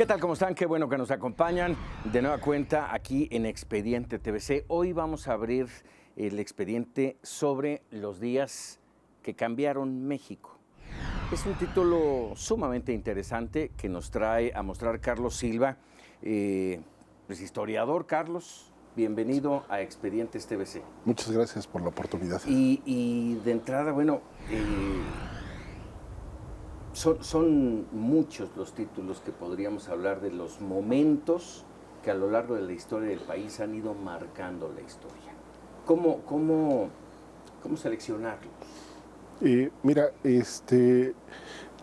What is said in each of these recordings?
¿Qué tal? ¿Cómo están? Qué bueno que nos acompañan de nueva cuenta aquí en Expediente TVC. Hoy vamos a abrir el expediente sobre los días que cambiaron México. Es un título sumamente interesante que nos trae a mostrar Carlos Silva, pues historiador. Carlos, bienvenido a Expedientes TVC. Muchas gracias por la oportunidad. Y de entrada, bueno, son muchos los títulos que podríamos hablar de los momentos que a lo largo de la historia del país han ido marcando la historia. ¿Cómo seleccionarlos? Mira,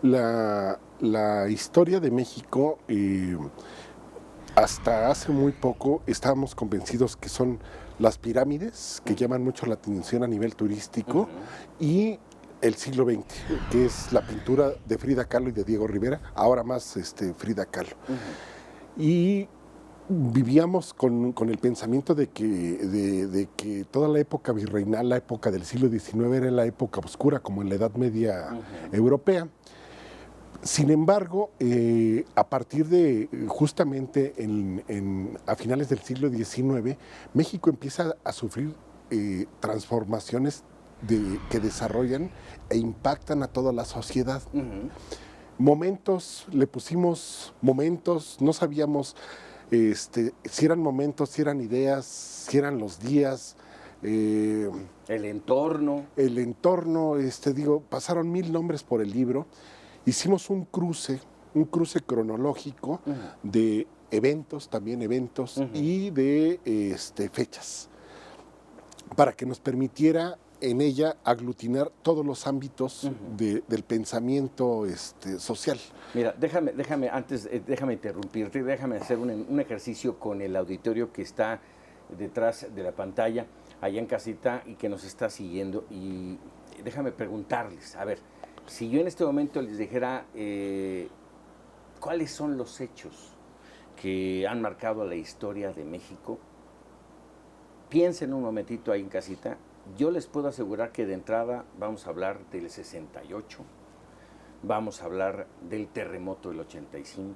la historia de México, hasta hace muy poco estábamos convencidos que son las pirámides, que llaman mucho la atención a nivel turístico, y el siglo XX, que es la pintura de Frida Kahlo y de Diego Rivera, ahora más Frida Kahlo. Y vivíamos con el pensamiento de que toda la época virreinal, la época del siglo XIX, era la época oscura, como en la Edad Media europea. Sin embargo, a partir de justamente a finales del siglo XIX, México empieza a sufrir transformaciones que desarrollan e impactan a toda la sociedad. Momentos, le pusimos momentos, no sabíamos si eran momentos, si eran ideas, si eran los días. El entorno. El entorno, pasaron 1000 nombres por el libro. Hicimos un cruce cronológico de eventos, y de fechas, para que nos permitiera en ella aglutinar todos los ámbitos del pensamiento social. Mira, déjame interrumpirte, déjame hacer un ejercicio con el auditorio que está detrás de la pantalla, allá en casita, y que nos está siguiendo. Y déjame preguntarles, a ver, si yo en este momento les dijera cuáles son los hechos que han marcado la historia de México, piensen un momentito ahí en casita. Yo les puedo asegurar que de entrada vamos a hablar del 68, vamos a hablar del terremoto del 85,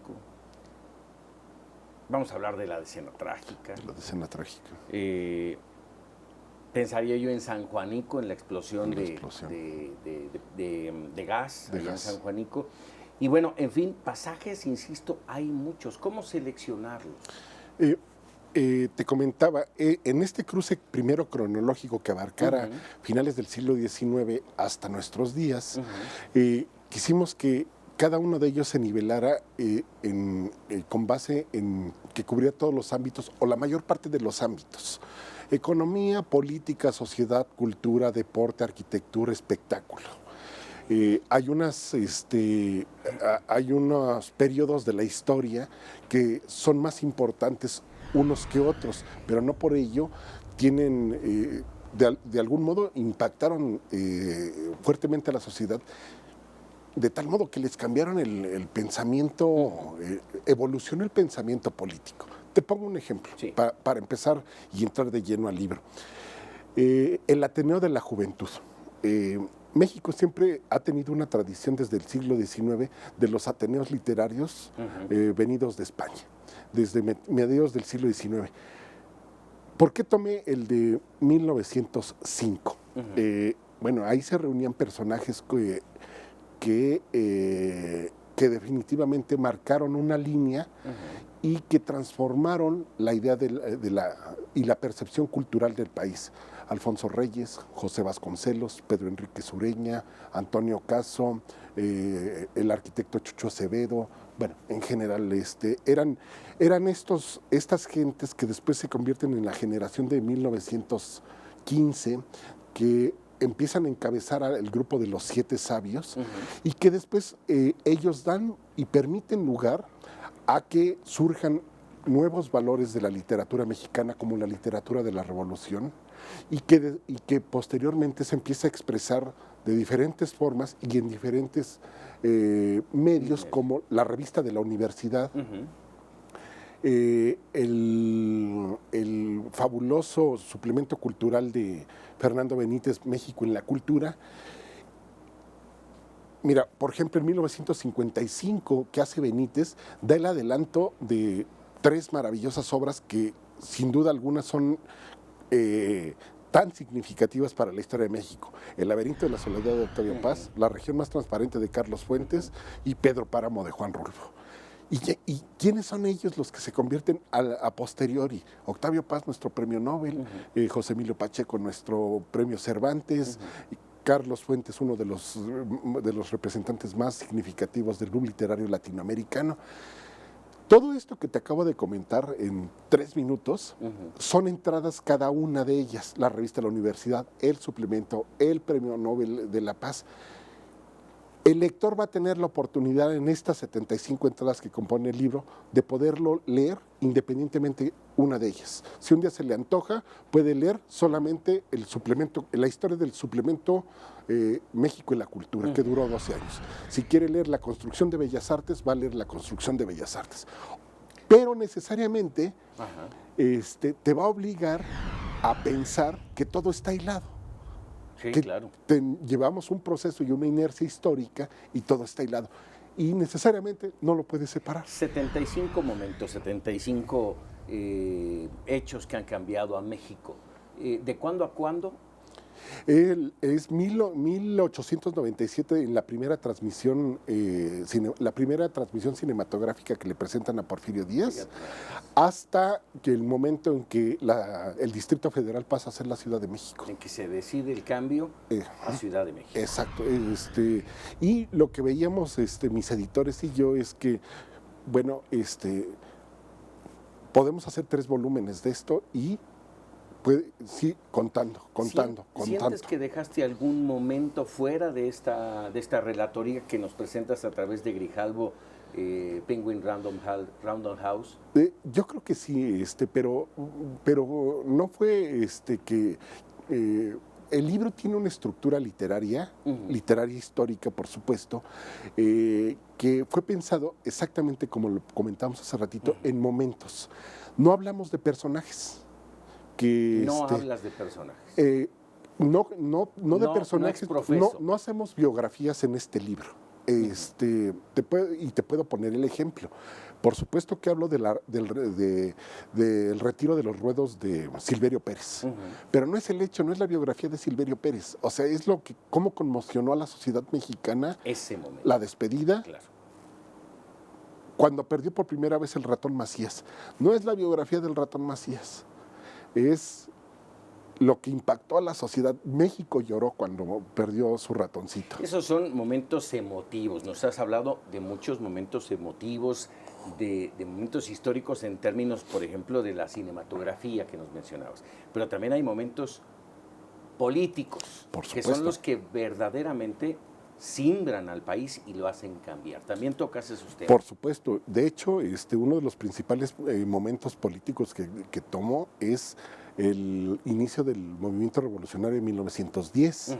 vamos a hablar de la decena trágica. La decena trágica. Pensaría yo en San Juanico, en la explosión de gas allá en San Juanico. Y bueno, en fin, pasajes, insisto, hay muchos. ¿Cómo seleccionarlos? Te comentaba, en este cruce primero cronológico que abarcara finales del siglo XIX hasta nuestros días, quisimos que cada uno de ellos se nivelara con base en que cubría todos los ámbitos o la mayor parte de los ámbitos: economía, política, sociedad, cultura, deporte, arquitectura, espectáculo. Hay unos periodos de la historia que son más importantes unos que otros, pero no por ello tienen, de algún modo, impactaron fuertemente a la sociedad, de tal modo que les cambiaron el pensamiento, evolucionó el pensamiento político. Te pongo un ejemplo, sí, para empezar y entrar de lleno al libro. El Ateneo de la Juventud. México siempre ha tenido una tradición desde el siglo XIX de los ateneos literarios venidos de España, desde mediados del siglo XIX. ¿Por qué tomé el de 1905? Bueno, ahí se reunían personajes que definitivamente marcaron una línea y que transformaron la idea y la percepción cultural del país. Alfonso Reyes, José Vasconcelos, Pedro Enrique Sureña, Antonio Caso, el arquitecto Chucho Acevedo. Bueno, en general eran estas gentes que después se convierten en la generación de 1915, que empiezan a encabezar el grupo de los 7 sabios, y que después ellos dan y permiten lugar a que surjan nuevos valores de la literatura mexicana, como la literatura de la Revolución, y que posteriormente se empieza a expresar de diferentes formas y en diferentes medios, como la revista de la universidad, el fabuloso suplemento cultural de Fernando Benítez, México en la cultura. Mira, por ejemplo, en 1955, que hace Benítez, da el adelanto de 3 maravillosas obras que sin duda alguna son tan significativas para la historia de México. El laberinto de la soledad de Octavio Paz, La región más transparente de Carlos Fuentes y Pedro Páramo de Juan Rulfo. ¿Y quiénes son ellos los que se convierten a posteriori? Octavio Paz, nuestro premio Nobel, José Emilio Pacheco, nuestro premio Cervantes, Carlos Fuentes, uno de los representantes más significativos del boom literario latinoamericano. Todo esto que te acabo de comentar en 3 minutos son entradas cada una de ellas. La revista de la universidad, el suplemento, el premio Nobel de la Paz. El lector va a tener la oportunidad en estas 75 entradas que compone el libro de poderlo leer independientemente una de ellas. Si un día se le antoja, puede leer solamente el suplemento, la historia del suplemento México y la cultura, que duró 12 años. Si quiere leer la construcción de Bellas Artes, va a leer la construcción de Bellas Artes. Pero necesariamente te va a obligar a pensar que todo está hilado. Sí, Que claro. llevamos un proceso y una inercia histórica y todo está hilado. Y necesariamente no lo puedes separar. 75 momentos, 75 hechos que han cambiado a México. ¿De cuándo a cuándo? Es 1897 en la primera transmisión, cinematográfica que le presentan a Porfirio Díaz, hasta que el momento en que el Distrito Federal pasa a ser la Ciudad de México. En que se decide el cambio a Ciudad de México. Exacto. Y lo que veíamos mis editores y yo es que, bueno, podemos hacer 3 volúmenes de esto y sí, contando. ¿Sientes que dejaste algún momento fuera de esta relatoría que nos presentas a través de Grijalbo, Penguin Random House? Yo creo que sí, pero no fue que el libro tiene una estructura literaria histórica, por supuesto, que fue pensado exactamente como lo comentamos hace ratito, en momentos. No hablamos de personajes. No hablas de personajes. No de personajes. No hacemos biografías en este libro. Te puedo poner el ejemplo. Por supuesto que hablo del retiro de los ruedos de Silverio Pérez. Pero no es la biografía de Silverio Pérez. O sea, es cómo conmocionó a la sociedad mexicana ese momento. La despedida. Claro. Cuando perdió por primera vez el ratón Macías. No es la biografía del ratón Macías. Es lo que impactó a la sociedad. México lloró cuando perdió su ratoncito. Esos son momentos emotivos. Nos has hablado de muchos momentos emotivos, de momentos históricos en términos, por ejemplo, de la cinematografía que nos mencionabas. Pero también hay momentos políticos, que son los que verdaderamente simbran al país y lo hacen cambiar. También tocas esos temas. Por supuesto. De hecho, uno de los principales momentos políticos que tomó es el inicio del movimiento revolucionario en 1910.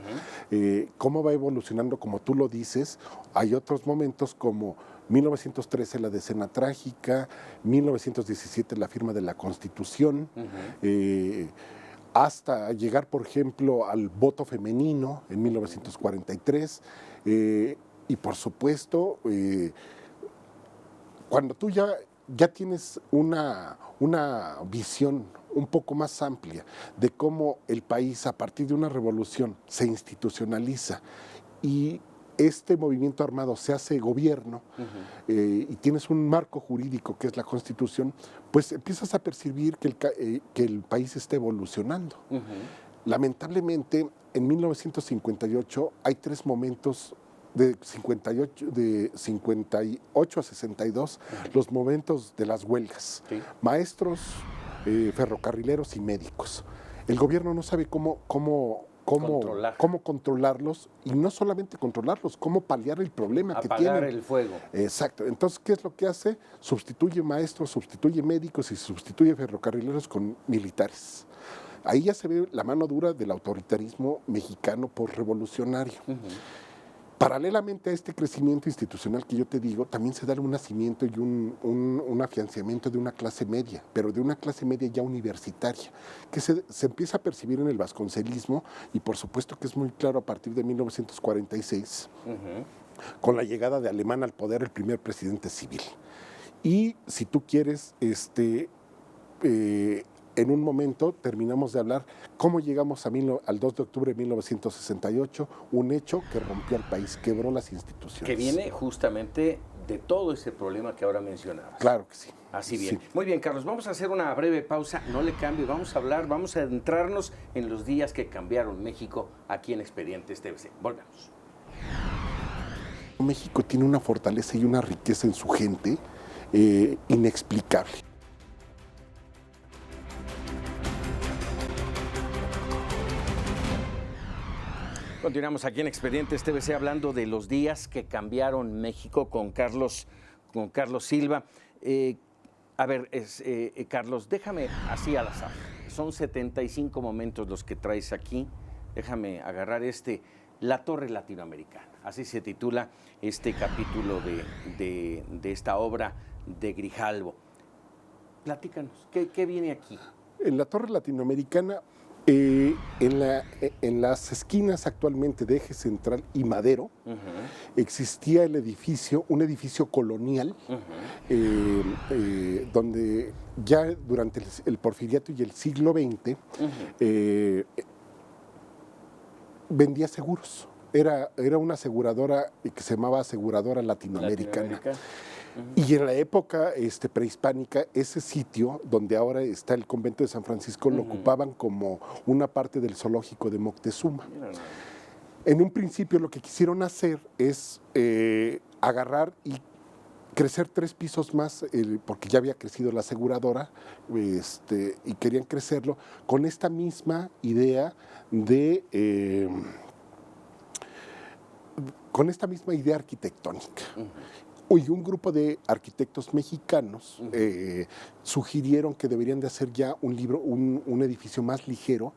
Cómo va evolucionando, como tú lo dices. Hay otros momentos como 1913, la decena trágica, 1917, la firma de la Constitución, hasta llegar, por ejemplo, al voto femenino en 1943, y por supuesto, cuando tú ya tienes una visión un poco más amplia de cómo el país, a partir de una revolución, se institucionaliza y este movimiento armado se hace gobierno, y tienes un marco jurídico que es la Constitución, pues empiezas a percibir que el país está evolucionando. Lamentablemente, en 1958 hay 3 momentos de 58 a 62, los momentos de las huelgas. Maestros, ferrocarrileros y médicos. El gobierno no sabe cómo controlarlos, y no solamente controlarlos, cómo paliar el problema que tienen. Apagar el fuego. Exacto. Entonces, ¿qué es lo que hace? Sustituye maestros, sustituye médicos y sustituye ferrocarrileros con militares. Ahí ya se ve la mano dura del autoritarismo mexicano postrevolucionario. Paralelamente a este crecimiento institucional que yo te digo, también se da un nacimiento y un afianzamiento de una clase media, pero de una clase media ya universitaria, que se empieza a percibir en el vasconcelismo, y por supuesto que es muy claro a partir de 1946, con la llegada de Alemán al poder, el primer presidente civil. Y si tú quieres, en un momento terminamos de hablar cómo llegamos al 2 de octubre de 1968, un hecho que rompió al país, quebró las instituciones. Que viene justamente de todo ese problema que ahora mencionabas. Claro que sí. Así bien. Sí. Muy bien, Carlos, vamos a hacer una breve pausa, no le cambie, vamos a hablar, vamos a adentrarnos en los días que cambiaron México aquí en Expedientes TVC. Volvemos. México tiene una fortaleza y una riqueza en su gente inexplicable. Continuamos aquí en Expedientes TVC hablando de los días que cambiaron México con Carlos Silva. Carlos, déjame así al azar. Son 75 momentos los que traes aquí. Déjame agarrar La Torre Latinoamericana. Así se titula este capítulo de esta obra de Grijalvo. Platícanos, ¿qué viene aquí? En La Torre Latinoamericana, en las esquinas actualmente de Eje Central y Madero, existía un edificio colonial, donde ya durante el Porfiriato y el siglo XX vendía seguros. Era una aseguradora que se llamaba Aseguradora Latinoamericana. Y en la época prehispánica, ese sitio donde ahora está el convento de San Francisco lo ocupaban como una parte del zoológico de Moctezuma. En un principio lo que quisieron hacer es agarrar y crecer 3 pisos más, porque ya había crecido la aseguradora, y querían crecerlo con esta misma idea arquitectónica. Y un grupo de arquitectos mexicanos sugirieron que deberían de hacer ya un edificio más ligero,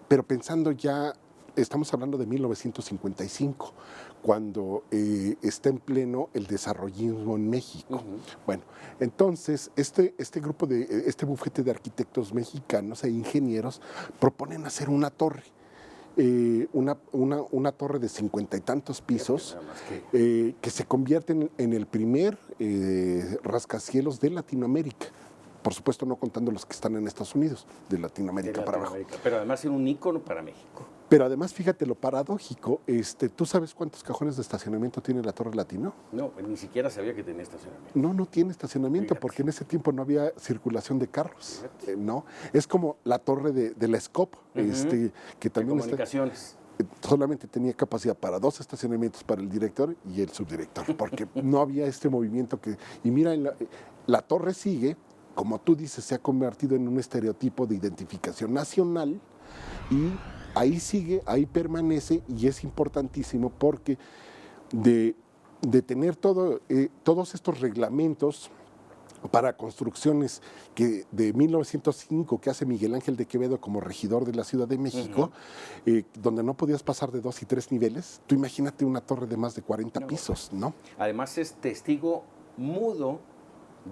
pero pensando ya, estamos hablando de 1955, cuando está en pleno el desarrollismo en México. Bueno, entonces este bufete de arquitectos mexicanos e ingenieros proponen hacer una torre. Una torre de 50 y tantos pisos que se convierte en el primer rascacielos de Latinoamérica. Por supuesto, no contando los que están en Estados Unidos, de Latinoamérica para abajo. Pero además era un ícono para México. Pero además, fíjate lo paradójico, ¿tú sabes cuántos cajones de estacionamiento tiene la Torre Latino? No, ni siquiera sabía que tenía estacionamiento. No tiene estacionamiento, fíjate, porque en ese tiempo no había circulación de carros. No, es como la torre de la SCOP, que también de comunicaciones. Solamente tenía capacidad para 2 estacionamientos para el director y el subdirector, porque no había este movimiento y mira, la torre sigue, como tú dices, se ha convertido en un estereotipo de identificación nacional y ahí sigue, ahí permanece y es importantísimo porque de tener todos estos reglamentos para construcciones de 1905 que hace Miguel Ángel de Quevedo como regidor de la Ciudad de México, donde no podías pasar de 2 y 3 niveles. Tú imagínate una torre de más de 40 pisos, ¿no? Además es testigo mudo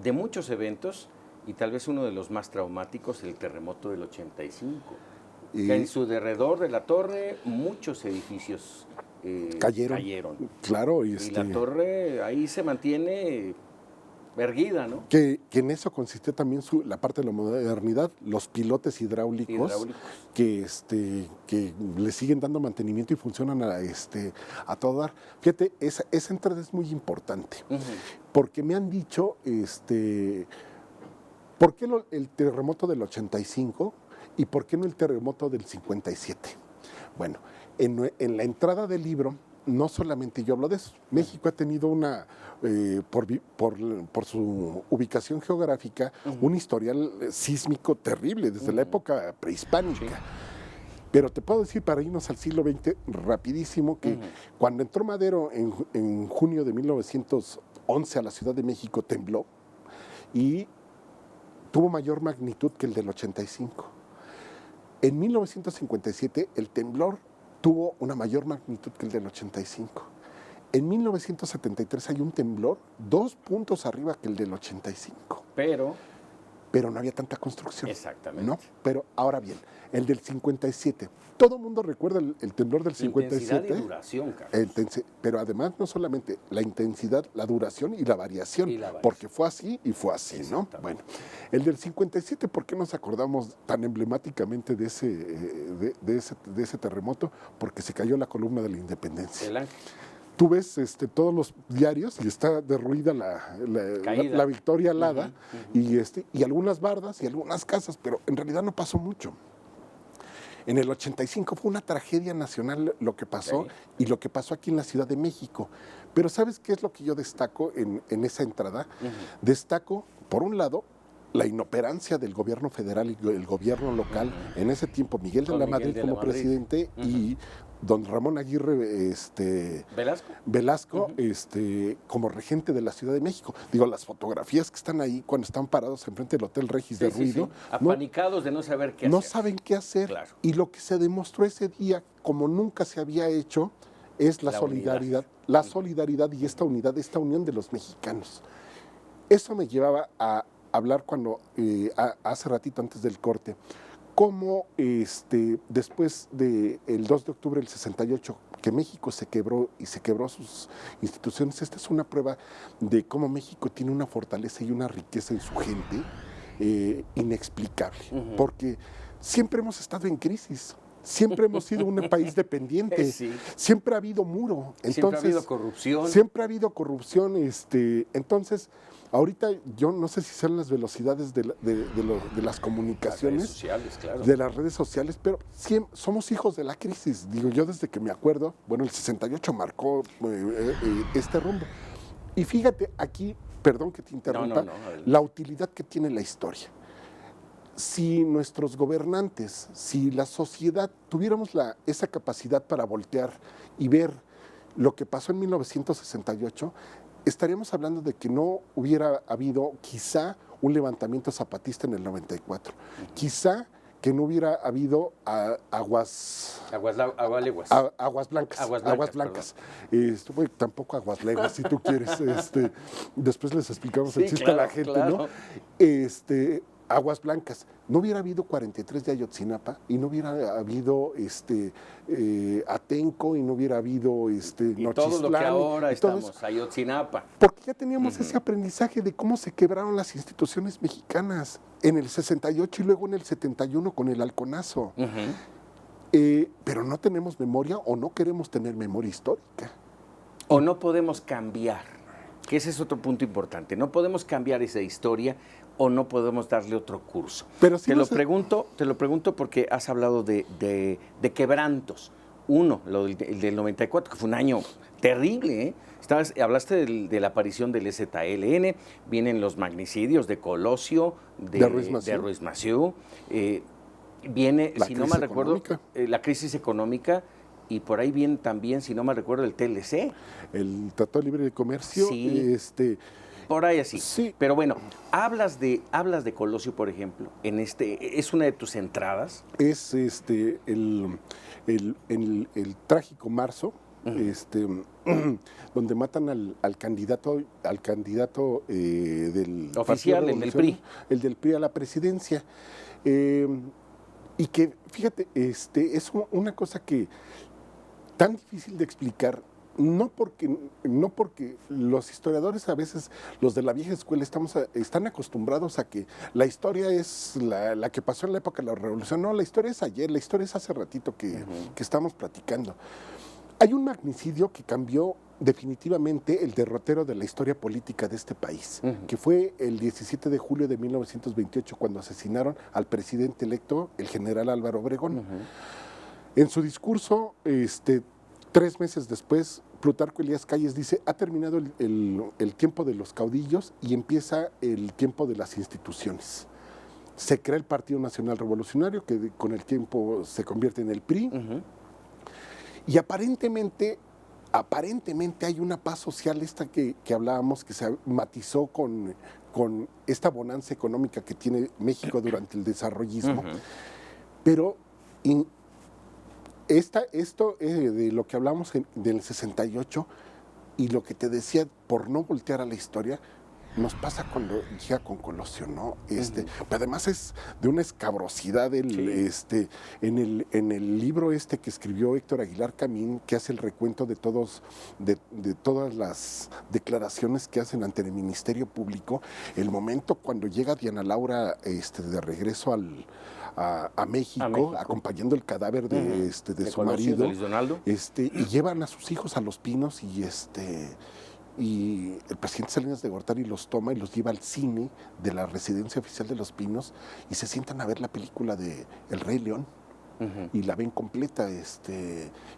de muchos eventos y tal vez uno de los más traumáticos, el terremoto del 85. En su derredor de la torre muchos edificios cayeron. Claro. Y la torre ahí se mantiene erguida, ¿no? Que en eso consistió también la parte de la modernidad, los pilotes hidráulicos. Que le siguen dando mantenimiento y funcionan a todo dar. Fíjate, esa entrada es muy importante, porque me han dicho, ¿por qué el terremoto del 85 y por qué no el terremoto del 57? Bueno, en la entrada del libro, no solamente yo hablo de eso. México ha tenido por su ubicación geográfica, un historial sísmico terrible desde la época prehispánica. Pero te puedo decir, para irnos al siglo XX, rapidísimo, que cuando entró Madero en junio de 1911 a la Ciudad de México, tembló y tuvo mayor magnitud que el del 85. En 1957, el temblor tuvo una mayor magnitud que el del 85. En 1973 hay un temblor 2 puntos arriba que el del 85. pero no había tanta construcción. Exactamente. ¿No? Pero ahora bien, el del 57, todo el mundo recuerda el temblor del 57. Intensidad y duración, Carlos. Pero además no solamente la intensidad, la duración y la variación, porque fue así y fue así, ¿no? Bueno, el del 57, ¿por qué nos acordamos tan emblemáticamente de ese terremoto? Porque se cayó la columna de la Independencia. El Ángel. Tú ves todos los diarios y está derruida la Victoria alada y algunas bardas y algunas casas, pero en realidad no pasó mucho. En el 85 fue una tragedia nacional lo que pasó y lo que pasó aquí en la Ciudad de México. Pero ¿sabes qué es lo que yo destaco en esa entrada? Destaco, por un lado, la inoperancia del gobierno federal y el gobierno local. En ese tiempo, Miguel de la Madrid como presidente y don Ramón Aguirre Velasco como regente de la Ciudad de México. Digo, las fotografías que están ahí cuando están parados enfrente del Hotel Regis de Ruido. Sí. Apanicados de no saber qué hacer. No saben qué hacer. Claro. Y lo que se demostró ese día, como nunca se había hecho, es la solidaridad. La solidaridad y esta unidad, esta unión de los mexicanos. Eso me llevaba a hablar cuando, hace ratito antes del corte, cómo después del 2 de octubre del 68, que México se quebró y se quebró sus instituciones, esta es una prueba de cómo México tiene una fortaleza y una riqueza en su gente inexplicable, porque siempre hemos estado en crisis. Siempre hemos sido un país dependiente, siempre ha habido muro, entonces, siempre ha habido corrupción. Siempre ha habido corrupción, entonces, ahorita yo no sé si son las velocidades de las comunicaciones, las redes sociales, claro. de las redes sociales, pero somos hijos de la crisis. Digo, yo desde que me acuerdo, bueno, el 68 marcó este rumbo. Y fíjate aquí, perdón que te interrumpa, la utilidad que tiene la historia. Si nuestros gobernantes, si la sociedad tuviéramos esa capacidad para voltear y ver lo que pasó en 1968, estaríamos hablando de que no hubiera habido quizá un levantamiento zapatista en el 94, quizá que no hubiera habido aguas blancas. Tampoco aguas leguas, si tú quieres. Después les explicamos el chiste a la gente, claro. ¿No? Aguas blancas. No hubiera habido 43 de Ayotzinapa y no hubiera habido Atenco y no hubiera habido y todo lo que ahora estamos, Ayotzinapa. Porque ya teníamos ese aprendizaje de cómo se quebraron las instituciones mexicanas en el 68 y luego en el 71 con el halconazo. Pero no tenemos memoria o no queremos tener memoria histórica. O no podemos cambiar, que ese es otro punto importante. No podemos cambiar esa historia o no podemos darle otro curso. Pero sí te lo pregunto porque has hablado de quebrantos. Uno, el del 94, que fue un año terrible, ¿eh? Hablaste de la aparición del ZLN, vienen los magnicidios de Colosio, de Ruiz Massieu, viene, si no mal recuerdo, la crisis económica, y por ahí viene también, si no mal recuerdo, el TLC. El Tratado Libre de Comercio. Sí. Por ahí así. Sí. Pero bueno, hablas de Colosio, por ejemplo, es una de tus entradas. Es el trágico marzo, donde matan al candidato del oficial, el del PRI. El del PRI a la presidencia. Y que, fíjate, es una cosa que tan difícil de explicar. No porque los historiadores, a veces los de la vieja escuela, están acostumbrados a que la historia es la que pasó en la época de la Revolución. No, la historia es ayer, la historia es hace ratito que estamos platicando. Hay un magnicidio que cambió definitivamente el derrotero de la historia política de este país, que fue el 17 de julio de 1928, cuando asesinaron al presidente electo, el general Álvaro Obregón. En su discurso, 3 meses después, Plutarco Elías Calles dice: ha terminado el tiempo de los caudillos y empieza el tiempo de las instituciones. Se crea el Partido Nacional Revolucionario, que con el tiempo se convierte en el PRI, y aparentemente hay una paz social que hablábamos, que se matizó con esta bonanza económica que tiene México durante el desarrollismo. Pero esto de lo que hablamos del 68 y lo que te decía, por no voltear a la historia, nos pasa cuando llega con Colosio, ¿no? Pero además es de una escabrosidad en el libro que escribió Héctor Aguilar Camín, que hace el recuento de todas las declaraciones que hacen ante el Ministerio Público, el momento cuando llega Diana Laura de regreso a México, acompañando el cadáver de su Colosio, marido, de Luis Donaldo. Y llevan a sus hijos a Los Pinos y el presidente Salinas de Gortari los toma y los lleva al cine de la residencia oficial de Los Pinos y se sientan a ver la película de El Rey León. Y la ven completa, y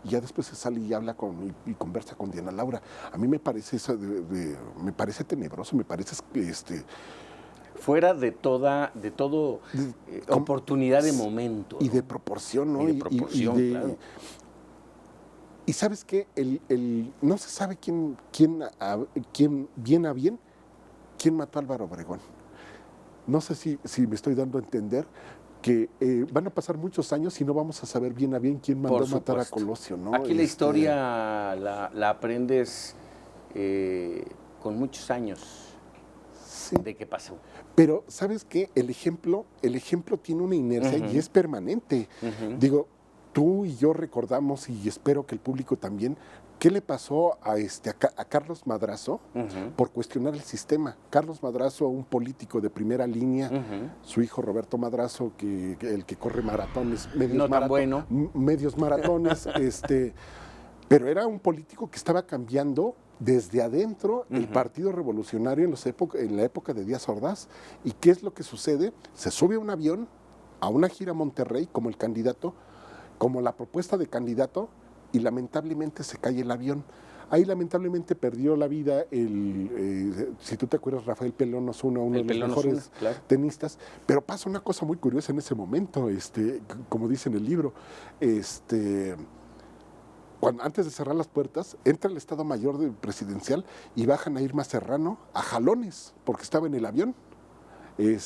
ya después se sale y habla y conversa con Diana Laura. A mí me parece eso me parece tenebroso, me parece fuera de todo oportunidad de momento, ¿no? Y de proporción, ¿no? Y de proporción, claro. Y ¿sabes qué? No se sabe quién bien a bien, quién mató a Álvaro Obregón. No sé si me estoy dando a entender que van a pasar muchos años y no vamos a saber bien a bien quién mandó a matar a Colosio, ¿no? Aquí la historia la aprendes con muchos años de qué pasó. Pero, ¿sabes qué? El ejemplo tiene una inercia y es permanente. Digo, tú y yo recordamos, y espero que el público también, ¿qué le pasó a Carlos Madrazo por cuestionar el sistema? Carlos Madrazo, un político de primera línea, su hijo Roberto Madrazo, el que corre maratones, medios maratones, pero era un político que estaba cambiando desde adentro el Partido Revolucionario en la época de Díaz Ordaz. ¿Y qué es lo que sucede? Se sube a un avión, a una gira a Monterrey como el candidato, como la propuesta de candidato, y lamentablemente se cae el avión. Ahí lamentablemente perdió la vida si tú te acuerdas, Rafael Pelón Osuna, uno de los mejores tenistas. Pero pasa una cosa muy curiosa en ese momento, como dice en el libro, antes de cerrar las puertas, entra el Estado Mayor presidencial y bajan a Irma Serrano a jalones, porque estaba en el avión. Y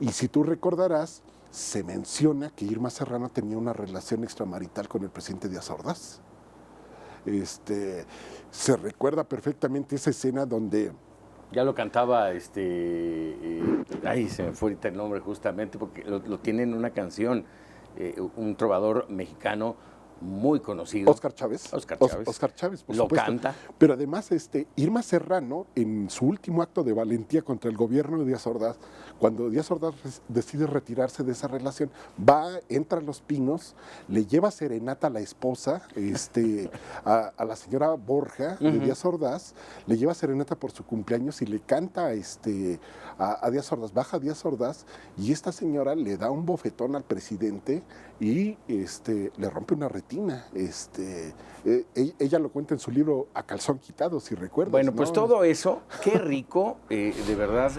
si tú recordarás, se menciona que Irma Serrano tenía una relación extramarital con el presidente Díaz Ordaz. Se recuerda perfectamente esa escena donde... Ya lo cantaba, ahí se me fue ahorita el nombre justamente, porque lo tiene en una canción, un trovador mexicano muy conocido. Oscar Chávez. Oscar Chávez, por lo supuesto. canta. Pero además, Irma Serrano, en su último acto de valentía contra el gobierno de Díaz Ordaz, cuando Díaz Ordaz decide retirarse de esa relación, entra a Los Pinos, le lleva serenata a la esposa, a la señora Borja de Díaz Ordaz, le lleva serenata por su cumpleaños y le canta a Díaz Ordaz, baja Díaz Ordaz, y esta señora le da un bofetón al presidente y le rompe una retina. Ella lo cuenta en su libro A Calzón Quitado, si recuerdas. Bueno, pues todo eso, qué rico, de verdad,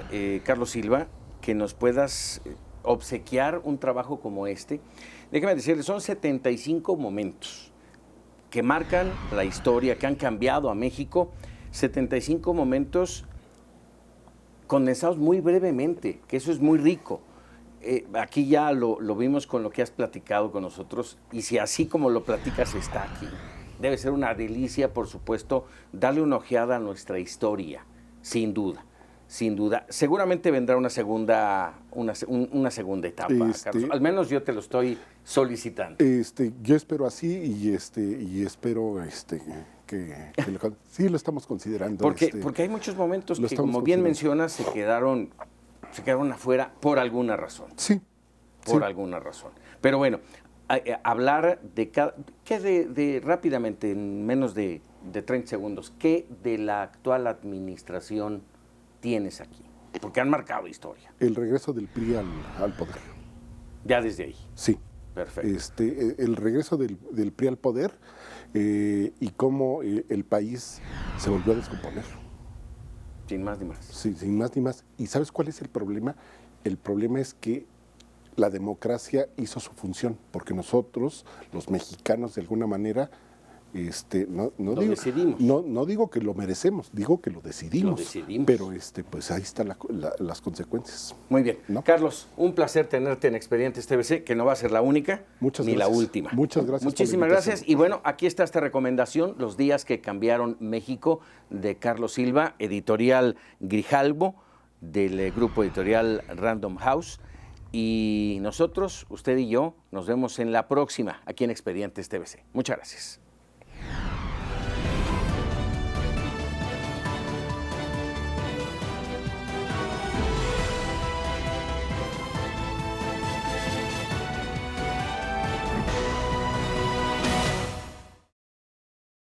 Carlos Silva, que nos puedas obsequiar un trabajo como este. Déjame decirles, son 75 momentos que marcan la historia, que han cambiado a México, 75 momentos condensados muy brevemente, que eso es muy rico. Aquí ya lo vimos con lo que has platicado con nosotros, y si así como lo platicas está aquí, debe ser una delicia, por supuesto, darle una ojeada a nuestra historia, sin duda. Seguramente vendrá una segunda etapa, Carlos. Al menos yo te lo estoy solicitando. Yo espero así y espero que sí lo estamos considerando. Porque hay muchos momentos que, como bien mencionas, se quedaron afuera por alguna razón. Sí. Por alguna razón. Pero bueno, hablar rápidamente, en menos de 30 segundos, ¿qué de la actual administración tienes aquí? Porque han marcado historia. El regreso del PRI al poder. Ya desde ahí. Sí. Perfecto. El regreso del PRI al poder y cómo el país se volvió a descomponer. Sin más ni más. Sí, sin más ni más. ¿Y sabes cuál es el problema? El problema es que la democracia hizo su función, porque nosotros, los mexicanos, de alguna manera, Lo decidimos. No digo que lo merecemos, digo que lo decidimos. Pero pues ahí están las consecuencias. Muy bien. ¿No? Carlos, un placer tenerte en Expedientes TVC, que no va a ser la única ni la última. Muchas gracias. Muchísimas gracias. Y bueno, aquí está esta recomendación, Los días que cambiaron México, de Carlos Silva, editorial Grijalbo, del grupo editorial Random House. Y nosotros, usted y yo, nos vemos en la próxima, aquí en Expedientes TVC. Muchas gracias.